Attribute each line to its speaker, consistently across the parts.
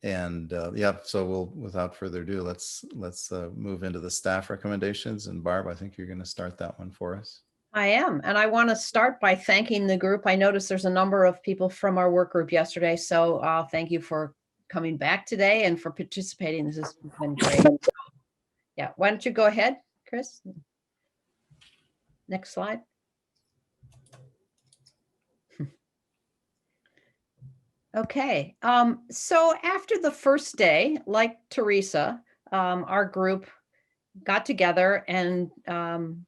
Speaker 1: Yeah, so without further ado, let's move into the staff recommendations. And Barb, I think you're going to start that one for us.
Speaker 2: I am, and I want to start by thanking the group. I noticed there's a number of people from our work group yesterday, so thank you for coming back today and for participating. This has been great. Yeah, why don't you go ahead, Chris? Next slide. Okay, so after the first day, like Teresa, our group got together and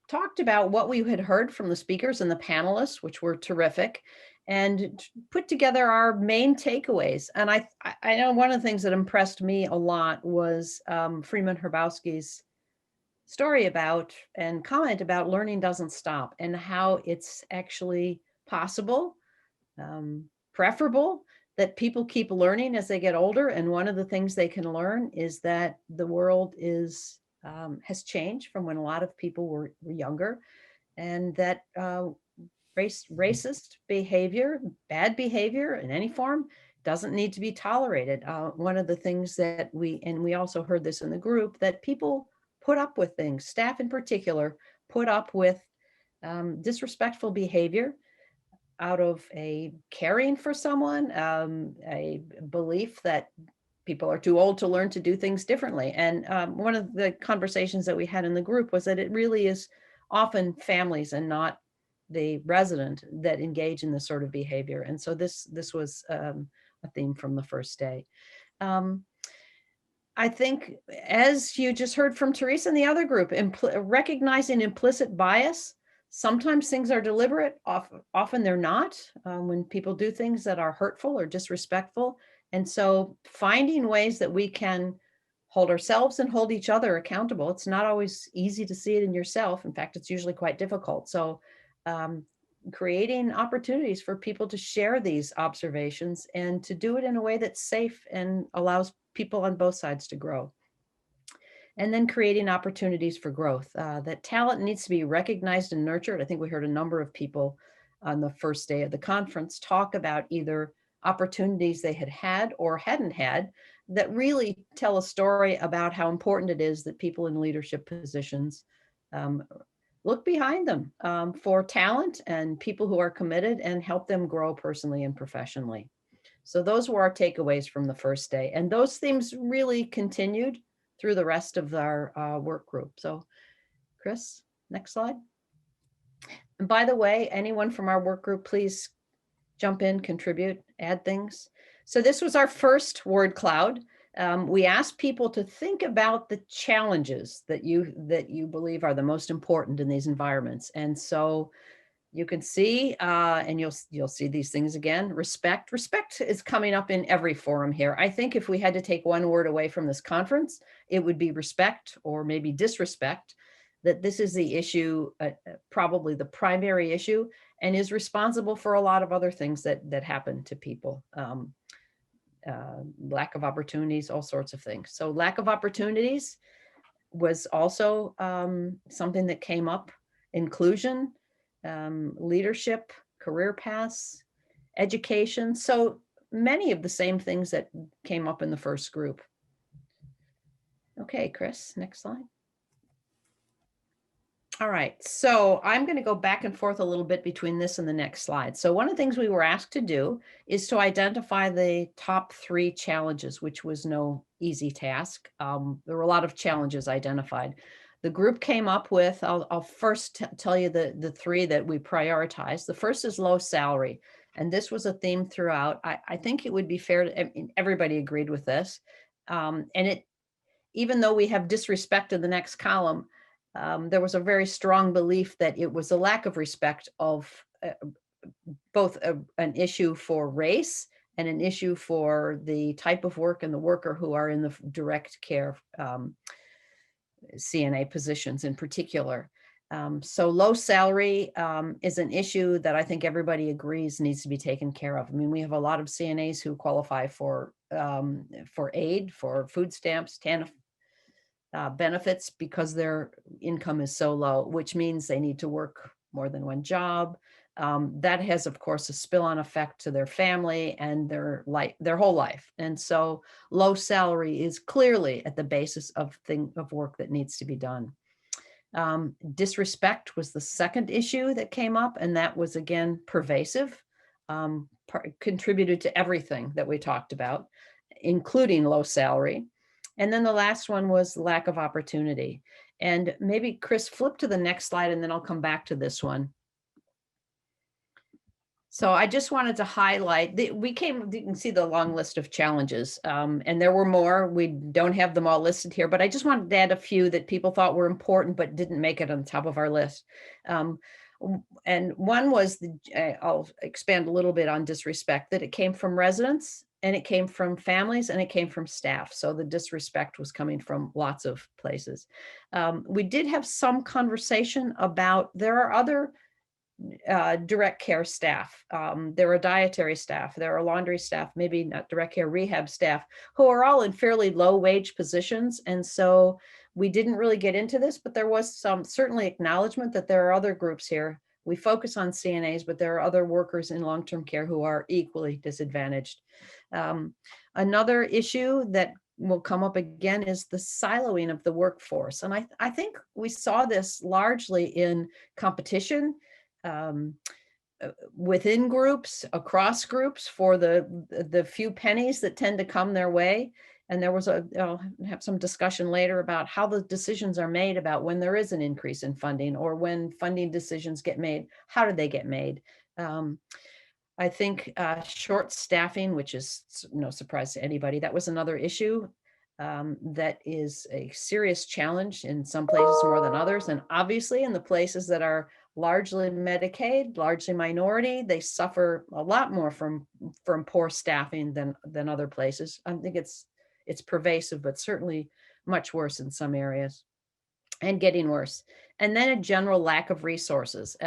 Speaker 2: talked about what we had heard from the speakers and the panelists, which were terrific, and put together our main takeaways. And I know one of the things that impressed me a lot was Freeman Hrabowski's story about and comment about learning doesn't stop and how it's actually possible, preferable, that people keep learning as they get older. And one of the things they can learn is that the world is has changed from when a lot of people were younger, and that racist behavior, bad behavior in any form, doesn't need to be tolerated. One of the things that we also heard this in the group, that people put up with things, staff in particular, put up with disrespectful behavior out of a caring for someone, a belief that people are too old to learn to do things differently. And one of the conversations that we had in the group was that it really is often families and not the resident that engage in this sort of behavior. And so this was a theme from the first day. I think, as you just heard from Teresa and the other group, recognizing implicit bias. Sometimes things are deliberate, often they're not, when people do things that are hurtful or disrespectful. And so finding ways that we can hold ourselves and hold each other accountable. It's not always easy to see it in yourself. In fact, it's usually quite difficult. So creating opportunities for people to share these observations and to do it in a way that's safe and allows people on both sides to grow. And then creating opportunities for growth. That talent needs to be recognized and nurtured. I think we heard a number of people on the first day of the conference talk about either opportunities they had had or hadn't had that really tell a story about how important it is that people in leadership positions look behind them for talent and people who are committed, and help them grow personally and professionally. So those were our takeaways from the first day. And those themes really continued through the rest of our work group. So Chris, next slide. And by the way, anyone from our work group, please jump in, contribute, add things. So this was our first word cloud. We asked people to think about the challenges that you believe are the most important in these environments. And so you can see, and you'll see these things again. Respect is coming up in every forum here. I think if we had to take one word away from this conference, it would be respect, or maybe disrespect. That this is the issue, probably the primary issue, and is responsible for a lot of other things that happen to people. Lack of opportunities, all sorts of things. So lack of opportunities was also something that came up. Inclusion, leadership, career paths, education. So many of the same things that came up in the first group. Okay, Chris, next slide. All right, so I'm going to go back and forth a little bit between this and the next slide. So one of the things we were asked to do is to identify the top 3 challenges, which was no easy task. There were a lot of challenges identified. The group came up with, I'll first tell you the 3 that we prioritized. The first is low salary. And this was a theme throughout. I think it would be fair to, I mean, everybody agreed with this. And even though we have disrespect in the next column, there was a very strong belief that it was a lack of respect of both an issue for race and an issue for the type of work and the worker who are in the direct care CNA positions in particular. So low salary is an issue that I think everybody agrees needs to be taken care of. I mean, we have a lot of CNAs who qualify for aid, for food stamps, TANF benefits, because their income is so low, which means they need to work more than one job. that has, of course, a spill-on effect to their family and their whole life. And so low salary is clearly at the basis of work that needs to be done. Disrespect was the second issue that came up, and that was, again, pervasive, contributed to everything that we talked about, including low salary. And then the last one was lack of opportunity. And maybe Chris, flip to the next slide, and then I'll come back to this one. So I just wanted to highlight, you can see the long list of challenges, and there were more. We don't have them all listed here, but I just wanted to add a few that people thought were important but didn't make it on the top of our list. And one was, I'll expand a little bit on disrespect, that it came from residents, and it came from families, and it came from staff. So the disrespect was coming from lots of places. We did have some conversation about, there are other direct care staff. There are dietary staff, there are laundry staff, maybe not direct care, rehab staff, who are all in fairly low wage positions. And so we didn't really get into this, but there was some certainly acknowledgement that there are other groups here. We focus on CNAs, but there are other workers in long-term care who are equally disadvantaged. Another issue that will come up again is the siloing of the workforce. And I think we saw this largely in competition, within groups, across groups, for the few pennies that tend to come their way. And there was I'll have some discussion later about how the decisions are made about when there is an increase in funding, or when funding decisions get made, how do they get made? I think short staffing, which is no surprise to anybody, that was another issue. That is a serious challenge in some places more than others. And obviously in the places that are largely Medicaid, largely minority, they suffer a lot more from poor staffing than other places. I think it's pervasive, but certainly much worse in some areas, and getting worse. And then a general lack of resources.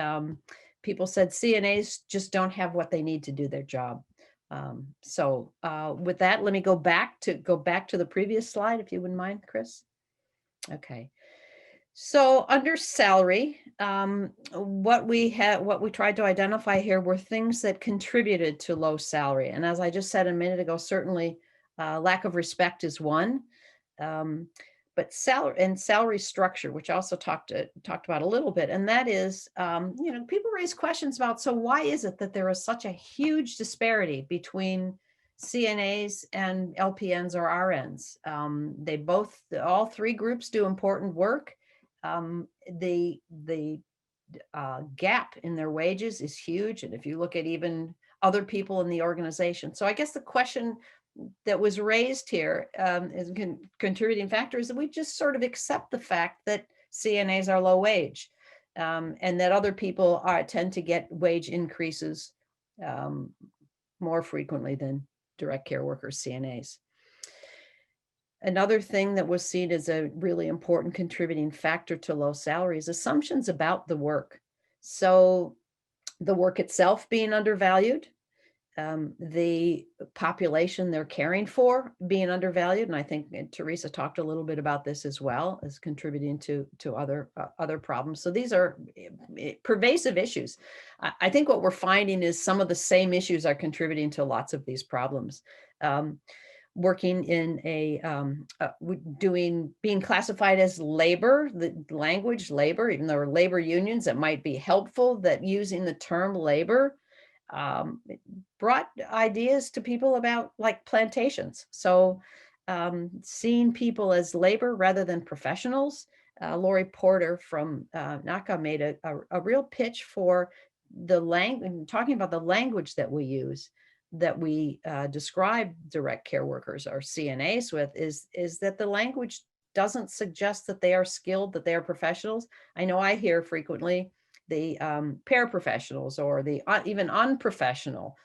Speaker 2: People said CNAs just don't have what they need to do their job. So with that, let me go back to the previous slide, if you wouldn't mind, Chris. Okay. So under salary, what we tried to identify here were things that contributed to low salary. And as I just said a minute ago, certainly lack of respect is one. But salary structure, which I also talked about a little bit, and that is, people raise questions about, so why is it that there is such a huge disparity between CNAs and LPNs or RNs? All three groups do important work. The gap in their wages is huge, and if you look at even other people in the organization, so I guess the question that was raised here as a contributing factor is that we just sort of accept the fact that CNAs are low wage, and that other people tend to get wage increases more frequently than direct care workers, CNAs. Another thing that was seen as a really important contributing factor to low salaries, assumptions about the work. So the work itself being undervalued, the population they're caring for being undervalued. And I think Teresa talked a little bit about this as well, as contributing to other problems. So these are pervasive issues. I think what we're finding is some of the same issues are contributing to lots of these problems. Working in being classified as labor, the language labor, even though labor unions, it might be helpful that using the term labor brought ideas to people about like plantations. So seeing people as labor rather than professionals. Lori Porter from NACA made a real pitch for the language, talking about the language that we use, that we describe direct care workers or CNAs with, is that the language doesn't suggest that they are skilled, that they are professionals. I know I hear frequently the paraprofessionals or the even unprofessional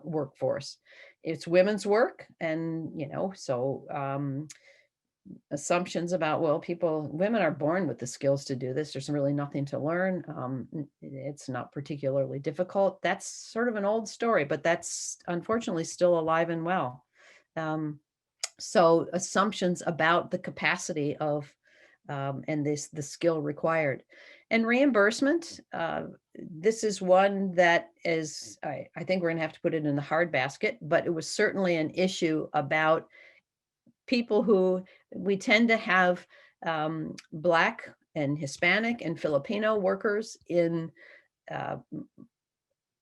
Speaker 2: workforce. It's women's work, and so assumptions about, well, women are born with the skills to do this. There's really nothing to learn. It's not particularly difficult. That's sort of an old story, but that's unfortunately still alive and well. So assumptions about the capacity of and the skill required. And reimbursement, this is one that is, I think we're gonna have to put it in the hard basket, but it was certainly an issue about people who we tend to have Black and Hispanic and Filipino workers in uh,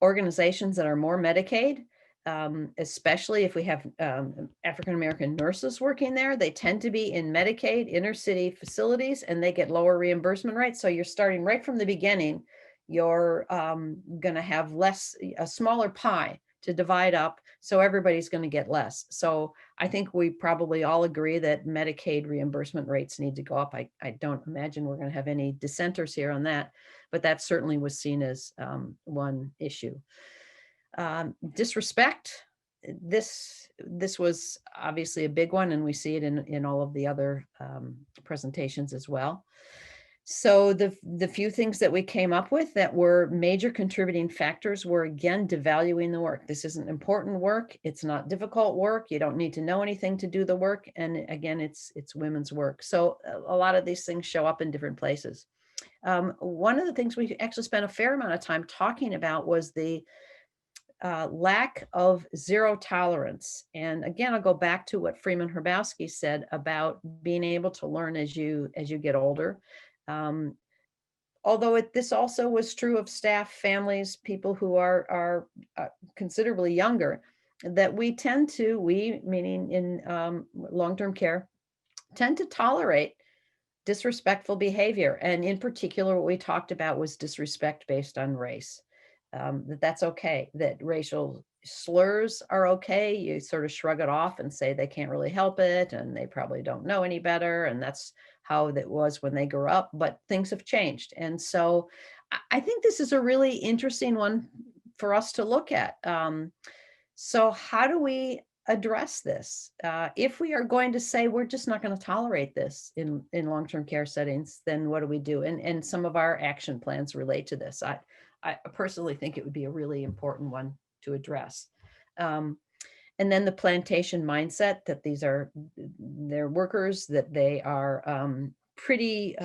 Speaker 2: organizations that are more Medicaid, especially if we have African American nurses working there. They tend to be in Medicaid inner city facilities, and they get lower reimbursement rates. So you're starting right from the beginning. You're going to have a smaller pie to divide up, so everybody's going to get less. So I think we probably all agree that Medicaid reimbursement rates need to go up. I don't imagine we're going to have any dissenters here on that, but that certainly was seen as one issue. Disrespect. This was obviously a big one, and we see it in all of the other presentations as well. So the few things that we came up with that were major contributing factors were, again, devaluing the work. This isn't important work. It's not difficult work. You don't need to know anything to do the work. And again, it's women's work. So a lot of these things show up in different places. One of the things we actually spent a fair amount of time talking about was the lack of zero tolerance. And again, I'll go back to what Freeman Hrabowski said about being able to learn as you get older. Although this also was true of staff, families, people who are considerably younger, that we meaning in long-term care, tend to tolerate disrespectful behavior. And in particular, what we talked about was disrespect based on race. That's okay, that racial slurs are okay. You sort of shrug it off and say they can't really help it, and they probably don't know any better. And that's how that was when they grew up, but things have changed. And so I think this is a really interesting one for us to look at. So how do we address this? If we are going to say we're just not going to tolerate this in long-term care settings, then what do we do? And some of our action plans relate to this. I personally think it would be a really important one to address. And then the plantation mindset that they're workers, that they are pretty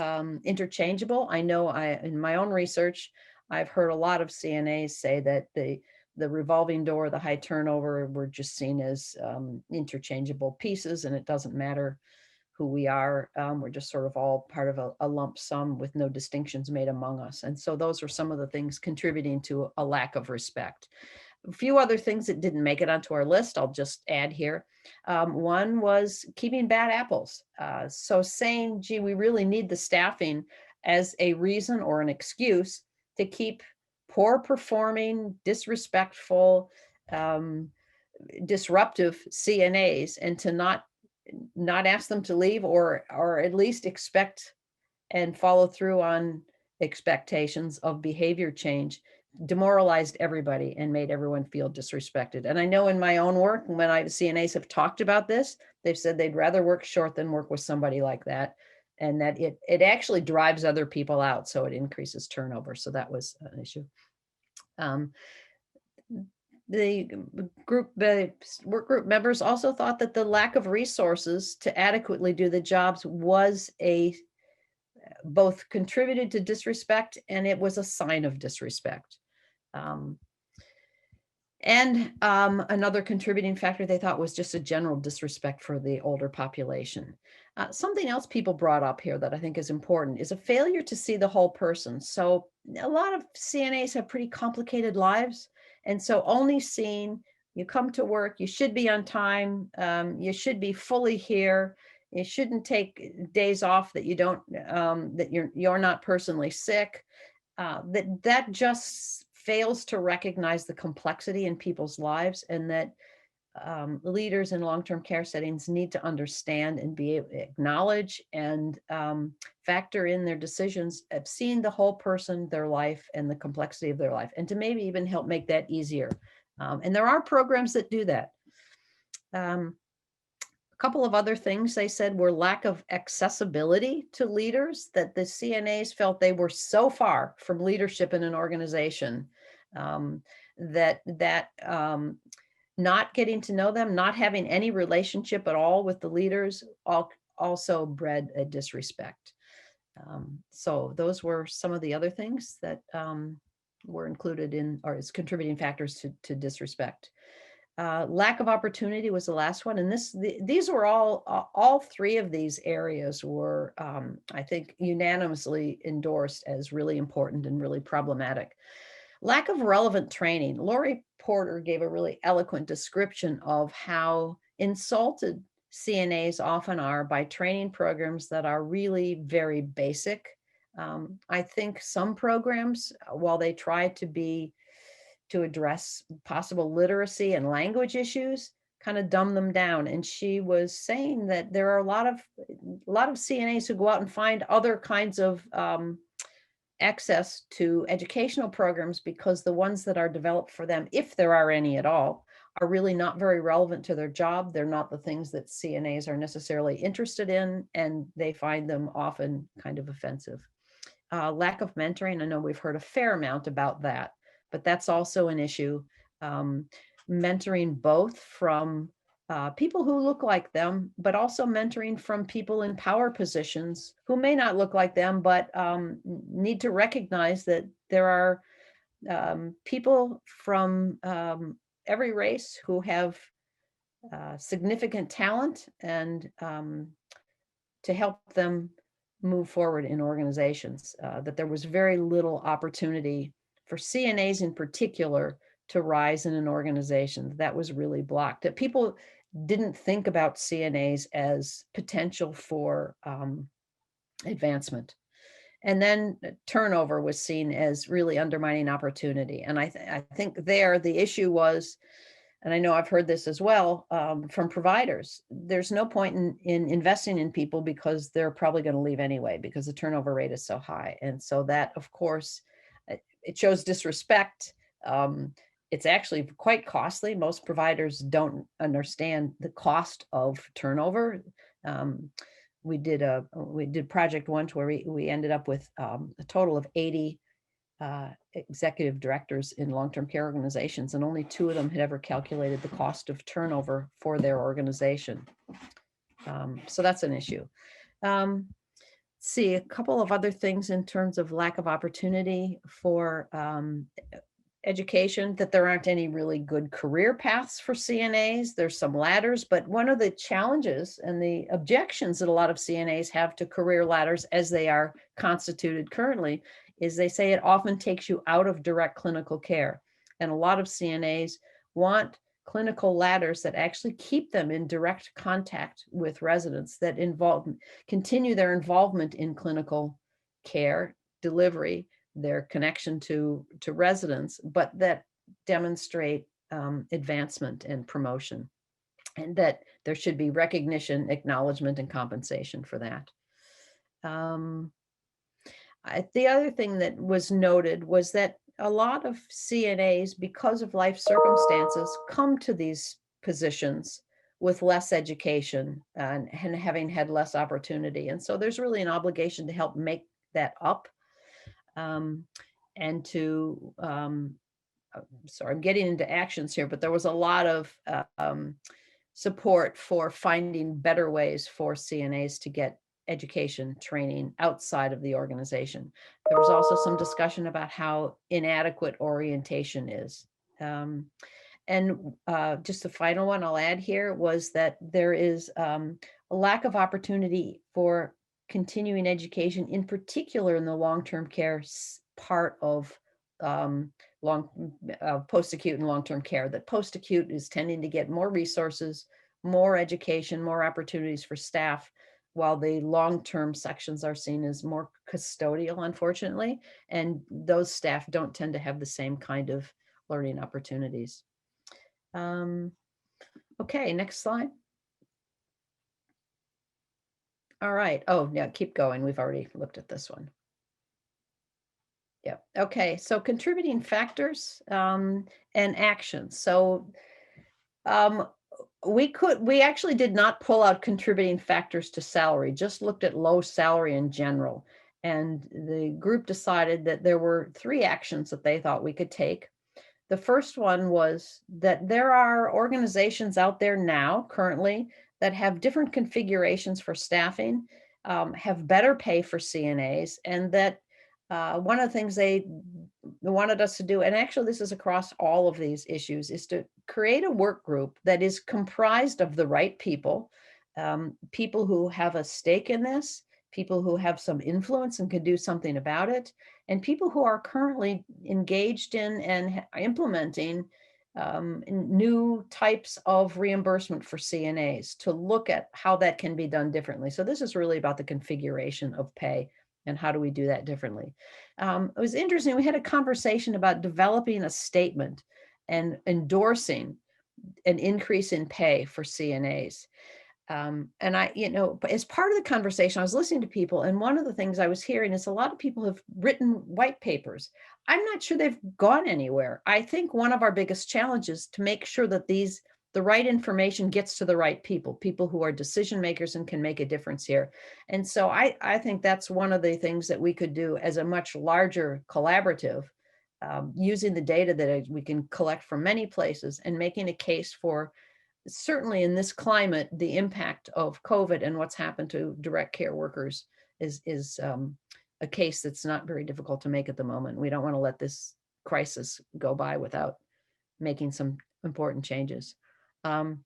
Speaker 2: interchangeable. I know in my own research, I've heard a lot of CNAs say that the revolving door, the high turnover, we're just seen as interchangeable pieces, and it doesn't matter who we are. We're just sort of all part of a lump sum with no distinctions made among us. And so those are some of the things contributing to a lack of respect. A few other things that didn't make it onto our list, I'll just add here. One was keeping bad apples. So saying, gee, we really need the staffing as a reason or an excuse to keep poor performing, disrespectful, disruptive CNAs, and to not ask them to leave, or at least expect and follow through on expectations of behavior change, demoralized everybody and made everyone feel disrespected. And I know in my own work, when CNAs have talked about this, they've said they'd rather work short than work with somebody like that, and that it actually drives other people out, so it increases turnover. So that was an issue. The work group members also thought that the lack of resources to adequately do the jobs was both contributed to disrespect, and it was a sign of disrespect. And another contributing factor they thought was just a general disrespect for the older population. Something else people brought up here that I think is important is a failure to see the whole person. So a lot of CNAs have pretty complicated lives. And so only seeing, you come to work, you should be on time, you should be fully here, you shouldn't take days off that you don't, that you're not personally sick. That just fails to recognize the complexity in people's lives, and that leaders in long-term care settings need to understand and be able to acknowledge and factor in their decisions of seeing the whole person, their life, and the complexity of their life, and to maybe even help make that easier. And there are programs that do that. A couple of other things they said were lack of accessibility to leaders, that the CNAs felt they were so far from leadership in an organization that not getting to know them, not having any relationship at all with the leaders, also bred a disrespect. So those were some of the other things that were included in, or as contributing factors to disrespect. Lack of opportunity was the last one. And these were all three of these areas were, I think, unanimously endorsed as really important and really problematic. Lack of relevant training. Lori Porter gave a really eloquent description of how insulted CNAs often are by training programs that are really very basic. I think some programs, while they try to address possible literacy and language issues, kind of dumb them down. And she was saying that there are a lot of CNAs who go out and find other kinds of access to educational programs because the ones that are developed for them, if there are any at all, are really not very relevant to their job. They're not the things that CNAs are necessarily interested in, and they find them often kind of offensive. Lack of mentoring. I know we've heard a fair amount about that, but that's also an issue. Mentoring both from people who look like them, but also mentoring from people in power positions who may not look like them, but need to recognize that there are people from every race who have significant talent, and to help them move forward in organizations. That there was very little opportunity for CNAs in particular to rise in an organization. That was really blocked. That people didn't think about CNAs as potential for advancement. And then turnover was seen as really undermining opportunity. And I think there the issue was, and I know I've heard this as well from providers, there's no point in investing in people because they're probably going to leave anyway because the turnover rate is so high. And so that, of course, it shows disrespect. It's actually quite costly. Most providers don't understand the cost of turnover. We did project once where we ended up with a total of 80 executive directors in long-term care organizations, and only 2 of them had ever calculated the cost of turnover for their organization. So that's an issue. See, a couple of other things in terms of lack of opportunity for education, that there aren't any really good career paths for CNAs. There's some ladders, but one of the challenges and the objections that a lot of CNAs have to career ladders as they are constituted currently is they say it often takes you out of direct clinical care. And a lot of CNAs want clinical ladders that actually keep them in direct contact with residents, that continue their involvement in clinical care delivery, their connection to residents, but that demonstrate advancement and promotion, and that there should be recognition, acknowledgement, and compensation for that. The other thing that was noted was that a lot of CNAs, because of life circumstances, come to these positions with less education and having had less opportunity. And so there's really an obligation to help make that up. And to, sorry, I'm getting into actions here, but there was a lot of support for finding better ways for CNAs to get education training outside of the organization. There was also some discussion about how inadequate orientation is. And just the final one I'll add here was that there is a lack of opportunity for continuing education, in particular in the long-term care part of post-acute and long-term care. That post-acute is tending to get more resources, more education, more opportunities for staff, while the long-term sections are seen as more custodial, unfortunately, and those staff don't tend to have the same kind of learning opportunities. Okay, next slide. All right. Oh, yeah, keep going. We've already looked at this one. Yeah. Okay. So contributing factors and actions. So we actually did not pull out contributing factors to salary, just looked at low salary in general. And the group decided that there were 3 actions that they thought we could take. The first one was that there are organizations out there now currently that have different configurations for staffing, have better pay for CNAs, and that one of the things they wanted us to do, and actually this is across all of these issues, is to create a work group that is comprised of the right people, people who have a stake in this, people who have some influence and can do something about it, and people who are currently engaged in and implementing new types of reimbursement for CNAs to look at how that can be done differently. So this is really about the configuration of pay and how do we do that differently. It was interesting. We had a conversation about developing a statement and endorsing an increase in pay for CNAs. And I, as part of the conversation, I was listening to people, and one of the things I was hearing is a lot of people have written white papers. I'm not sure they've gone anywhere. I think one of our biggest challenges to make sure that the right information gets to the right people who are decision makers and can make a difference here. And so I think that's one of the things that we could do as a much larger collaborative, using the data that we can collect from many places and making a case for, certainly in this climate, the impact of COVID and what's happened to direct care workers is a case that's not very difficult to make at the moment. We don't want to let this crisis go by without making some important changes. And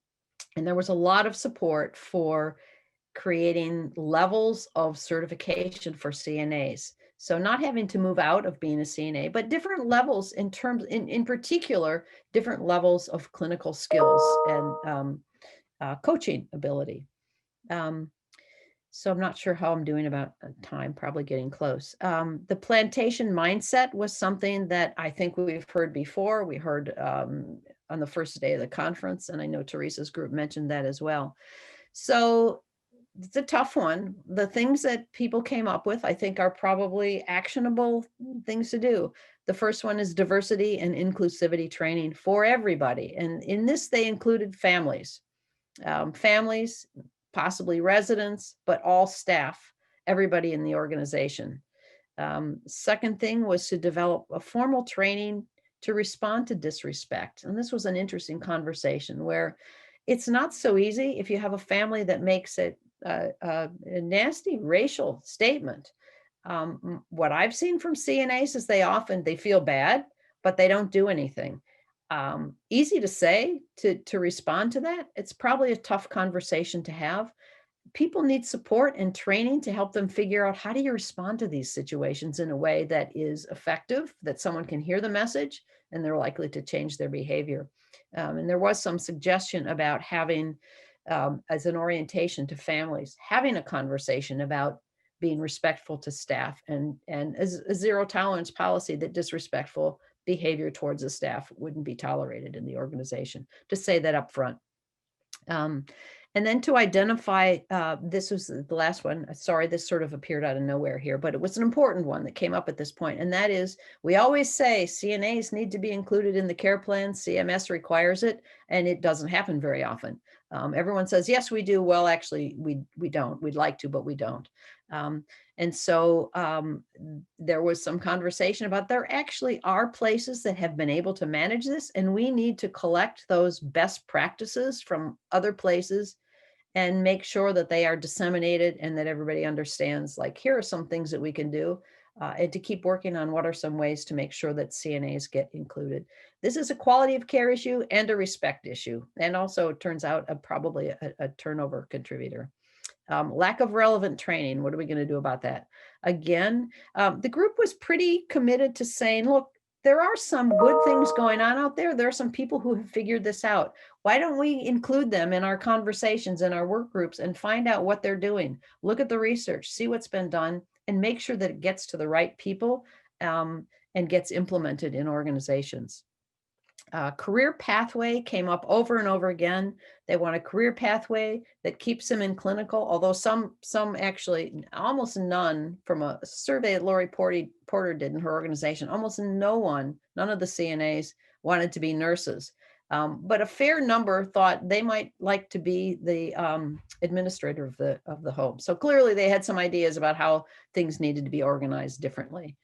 Speaker 2: there was a lot of support for creating levels of certification for CNAs. So not having to move out of being a CNA, but different levels in terms, in particular, different levels of clinical skills and coaching ability. So I'm not sure how I'm doing about time, probably getting close. The plantation mindset was something that I think we've heard before. We heard on the first day of the conference, and I know Teresa's group mentioned that as well. So it's a tough one. The things that people came up with, I think, are probably actionable things to do. The first one is diversity and inclusivity training for everybody. And in this, they included families, possibly residents, but all staff, everybody in the organization. Second thing was to develop a formal training to respond to disrespect. And this was an interesting conversation where it's not so easy if you have a family that makes it a nasty racial statement. What I've seen from CNAs is they feel bad, but they don't do anything. Easy to say to respond to that. It's probably a tough conversation to have. People need support and training to help them figure out, how do you respond to these situations in a way that is effective, that someone can hear the message and they're likely to change their behavior. And there was some suggestion about having, as an orientation to families, having a conversation about being respectful to staff and as a zero tolerance policy that disrespectful behavior towards the staff wouldn't be tolerated in the organization, to say that up front. And then to identify, this was the last one. Sorry, this sort of appeared out of nowhere here, but it was an important one that came up at this point. And that is, we always say CNAs need to be included in the care plan. CMS requires it, and it doesn't happen very often. Everyone says, yes, we do. Well, actually, we don't. We'd like to, but we don't. And so there was some conversation about, there actually are places that have been able to manage this, and we need to collect those best practices from other places and make sure that they are disseminated and that everybody understands, like, here are some things that we can do, and to keep working on what are some ways to make sure that CNAs get included. This is a quality of care issue and a respect issue, and also it turns out probably a turnover contributor. Lack of relevant training. What are we going to do about that? Again, the group was pretty committed to saying, look, there are some good things going on out there. There are some people who have figured this out. Why don't we include them in our conversations and our work groups and find out what they're doing? Look at the research, see what's been done, and make sure that it gets to the right people and gets implemented in organizations. Career pathway came up over and over again. They want a career pathway that keeps them in clinical, although some actually, almost none, from a survey that Lori Porter did in her organization, almost none of the CNAs wanted to be nurses. But a fair number thought they might like to be the administrator of the home. So clearly they had some ideas about how things needed to be organized differently.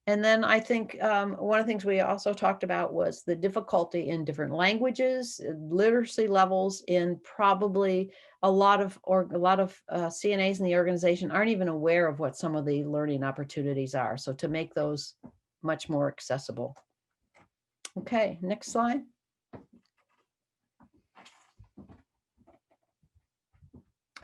Speaker 2: And then I think one of the things we also talked about was the difficulty in different languages, literacy levels in probably a lot of CNAs in the organization aren't even aware of what some of the learning opportunities are. So to make those much more accessible. Okay, next slide.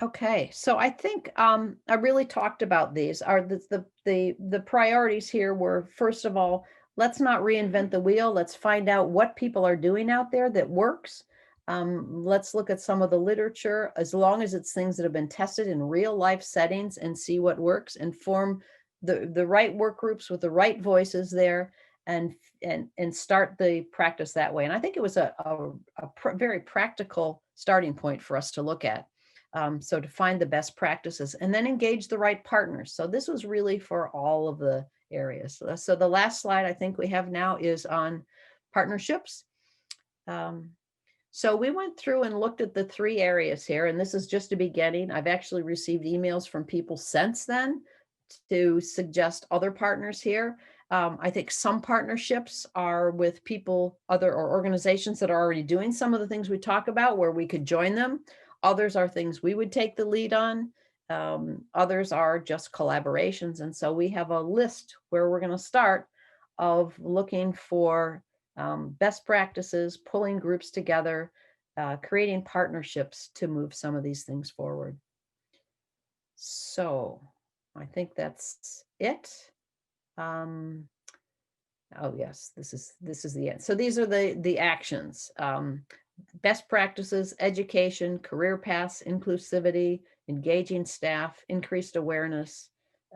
Speaker 2: Okay, so I think I really talked about these. Are the priorities here were, first of all, let's not reinvent the wheel. Let's find out what people are doing out there that works. Let's look at some of the literature, as long as it's things that have been tested in real life settings, and see what works, and form the right work groups with the right voices there, and start the practice that way. And I think it was a very practical starting point for us to look at. So to find the best practices and then engage the right partners. So this was really for all of the areas. So the last slide I think we have now is on partnerships. So we went through and looked at the 3 areas here, and this is just a beginning. I've actually received emails from people since then to suggest other partners here. I think some partnerships are with people, or organizations that are already doing some of the things we talk about, where we could join them. Others are things we would take the lead on. Others are just collaborations. And so we have a list where we're going to start of looking for best practices, pulling groups together, creating partnerships to move some of these things forward. So I think that's it. Oh yes, this is the end. So these are the actions. Best practices, education, career paths, inclusivity, engaging staff, increased awareness.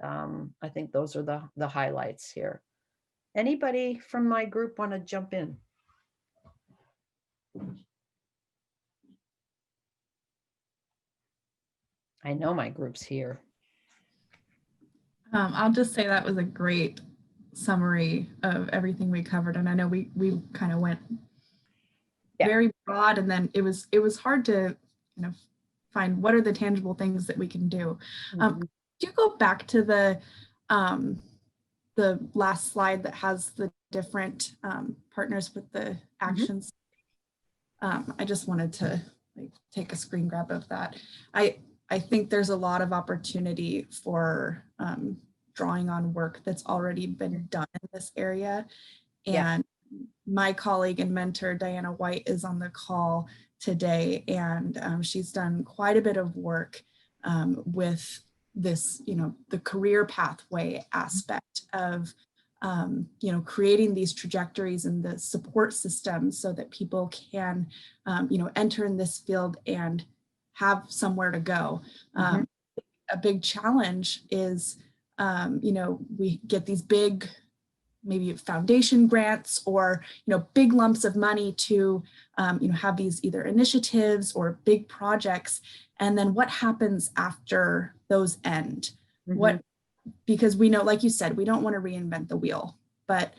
Speaker 2: I think those are the highlights here. Anybody from my group want to jump in? I know my group's here.
Speaker 3: I'll just say that was a great summary of everything we covered. And I know we kind of went very broad, and then it was hard to find what are the tangible things that we can do. Do you go back to the last slide that has the different partners with the actions? I just wanted to take a screen grab of that. I think there's a lot of opportunity for drawing on work that's already been done in this area. And my colleague and mentor, Diana White, is on the call today, and she's done quite a bit of work with this, the career pathway aspect of, creating these trajectories and the support systems so that people can, enter in this field and have somewhere to go. A big challenge is, we get these big, maybe foundation grants or, big lumps of money to, have these either initiatives or big projects. And then what happens after those end? Because we know, like you said, we don't want to reinvent the wheel, but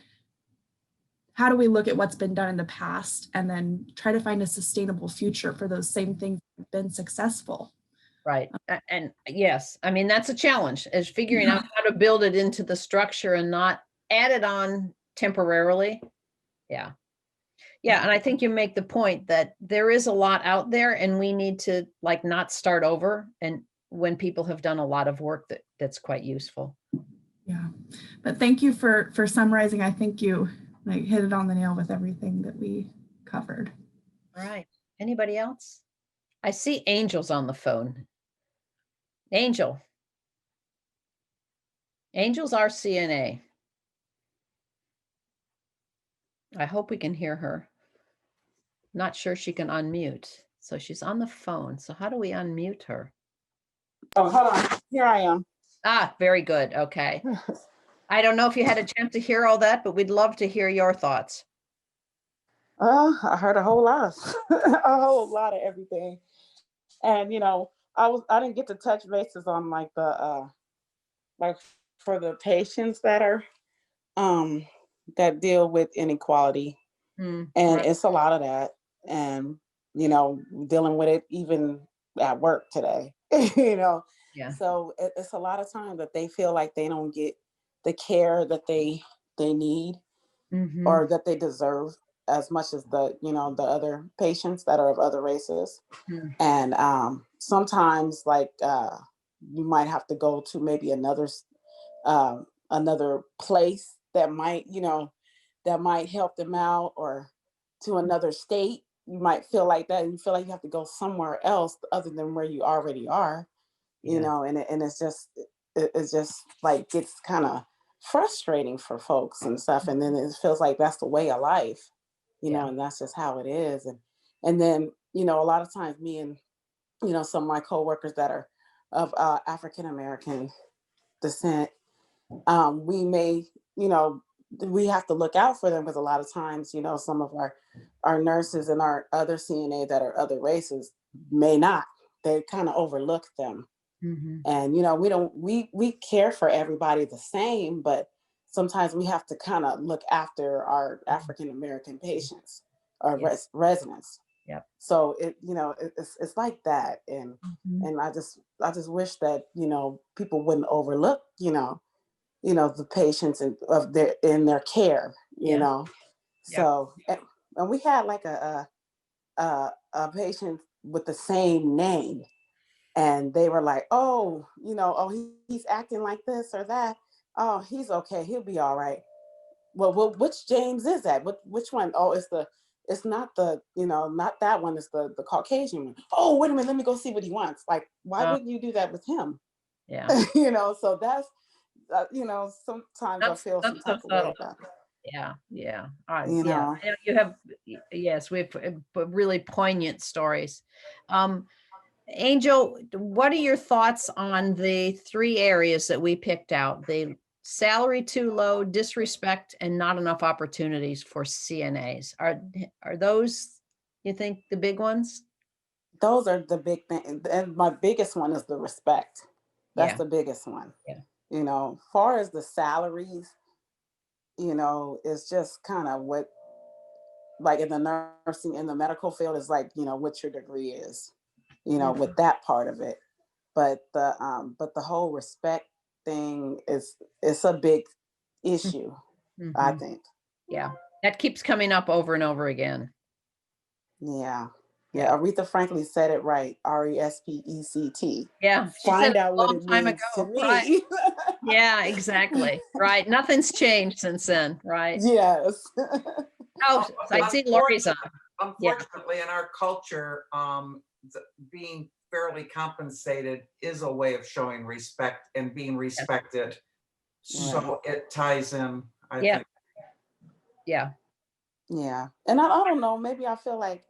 Speaker 3: how do we look at what's been done in the past and then try to find a sustainable future for those same things that have been successful?
Speaker 2: Right. And yes, I mean, that's a challenge, is figuring out how to build it into the structure and not add it on temporarily. Yeah. And I think you make the point that there is a lot out there, and we need to not start over, and when people have done a lot of work that's quite useful.
Speaker 3: Yeah, but thank you for summarizing. I think you hit it on the nail with everything that we covered.
Speaker 2: All right. Anybody else? I see Angel's on the phone. Angel's our CNA. I hope we can hear her. Not sure she can unmute. So she's on the phone. So how do we unmute her?
Speaker 4: Oh, hold on. Here I am.
Speaker 2: Ah, very good. Okay. I don't know if you had a chance to hear all that, but we'd love to hear your thoughts.
Speaker 4: I heard a whole lot, a whole lot of everything. And, I didn't get to touch bases on the for the patients that are, that deal with inequality. And it's a lot of that. And, dealing with it even at work today, So it's a lot of time that they feel like they don't get the care that they need or that they deserve as much as the other patients that are of other races. And sometimes you might have to go to maybe another place that might, that might help them out, or to another state, you might feel like that, and you feel like you have to go somewhere else other than where you already are,
Speaker 2: Yeah.
Speaker 4: and it's just, it's just like, gets kind of frustrating for folks and stuff. And then it feels like that's the way of life,
Speaker 2: Yeah.
Speaker 4: and that's just how it is. And then, a lot of times me and, some of my coworkers that are of African American descent, we may, we have to look out for them, because a lot of times, some of our nurses and our other CNA that are other races may not. They kind of overlook them.
Speaker 2: Mhm.
Speaker 4: And we care for everybody the same, but sometimes we have to kind of look after our African American patients, our
Speaker 2: Yeah.
Speaker 4: residents.
Speaker 2: Yep.
Speaker 4: So it's like that. And
Speaker 2: Mhm.
Speaker 4: and I just wish that people wouldn't overlook the patients in their care.
Speaker 2: Yeah. Yep.
Speaker 4: So and we had like a patient with the same name, and they were like, oh, he's acting like this or that. Oh, he's okay, he'll be all right. Well, which James is that? Which one? Oh, it's not the, not that one. It's the Caucasian one. Oh, wait a minute, let me go see what he wants. Like, why
Speaker 2: Oh,
Speaker 4: wouldn't you do that with him?
Speaker 2: yeah.
Speaker 4: So that's, sometimes I feel some
Speaker 2: That's so
Speaker 4: type of way
Speaker 2: subtle.
Speaker 4: about
Speaker 2: Yeah. Yeah.
Speaker 4: it.
Speaker 2: Yeah. I know you have, yes, we have really poignant stories. Angel, what are your thoughts on the 3 areas that we picked out? The salary too low, disrespect, and not enough opportunities for CNAs. Are those, you think, the big ones?
Speaker 4: Those are the big thing, and my biggest one is the respect. That's
Speaker 2: Yeah.
Speaker 4: the biggest one.
Speaker 2: Yeah.
Speaker 4: Far as the salaries, it's just kind of what, like in the nursing, in the medical field, is like, what your degree is,
Speaker 2: Mhm.
Speaker 4: with that part of it. But the whole respect thing it's a big issue, I
Speaker 2: Mhm.
Speaker 4: think.
Speaker 2: Yeah. That keeps coming up over and over again.
Speaker 4: Yeah. Yeah.
Speaker 2: Yeah.
Speaker 4: Aretha Franklin said it right. RESPECT.
Speaker 2: Yeah. She said
Speaker 4: Find
Speaker 2: it
Speaker 4: out
Speaker 2: a
Speaker 4: what
Speaker 2: long
Speaker 4: it
Speaker 2: time
Speaker 4: means to
Speaker 2: ago. Right.
Speaker 4: me.
Speaker 2: Yeah, exactly. Right. Nothing's changed since then. Right.
Speaker 4: Yes.
Speaker 2: Oh, I see Lori's on.
Speaker 5: Unfortunately,
Speaker 2: Yeah.
Speaker 5: unfortunately, in our culture, being fairly compensated is a way of showing respect and being
Speaker 2: Yes.
Speaker 5: respected.
Speaker 4: Right.
Speaker 5: So it ties in, I
Speaker 2: Yeah.
Speaker 5: think.
Speaker 2: Yeah.
Speaker 4: Yeah. And I don't know, maybe I feel like,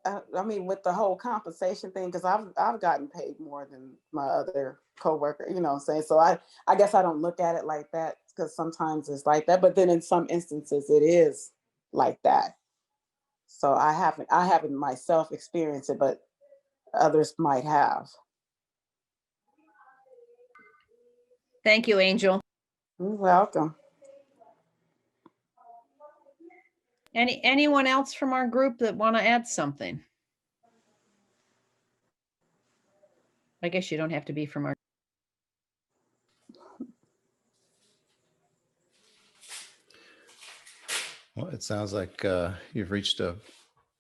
Speaker 4: I mean, with the whole compensation thing, because I've gotten paid more than my other coworker, what I'm saying. So I guess I don't look at it like that, because sometimes it's like that, but then in some instances it is like that. So I haven't myself experienced it, but others might have.
Speaker 2: Thank you, Angel.
Speaker 4: You're welcome.
Speaker 2: Anyone else from our group that want to add something? I guess you don't have to be from our.
Speaker 1: Well, it sounds like you've reached a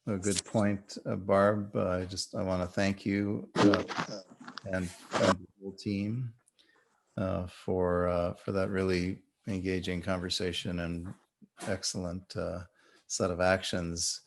Speaker 1: good point, Barb. I want to thank you and the whole team for that really engaging conversation and excellent set of actions.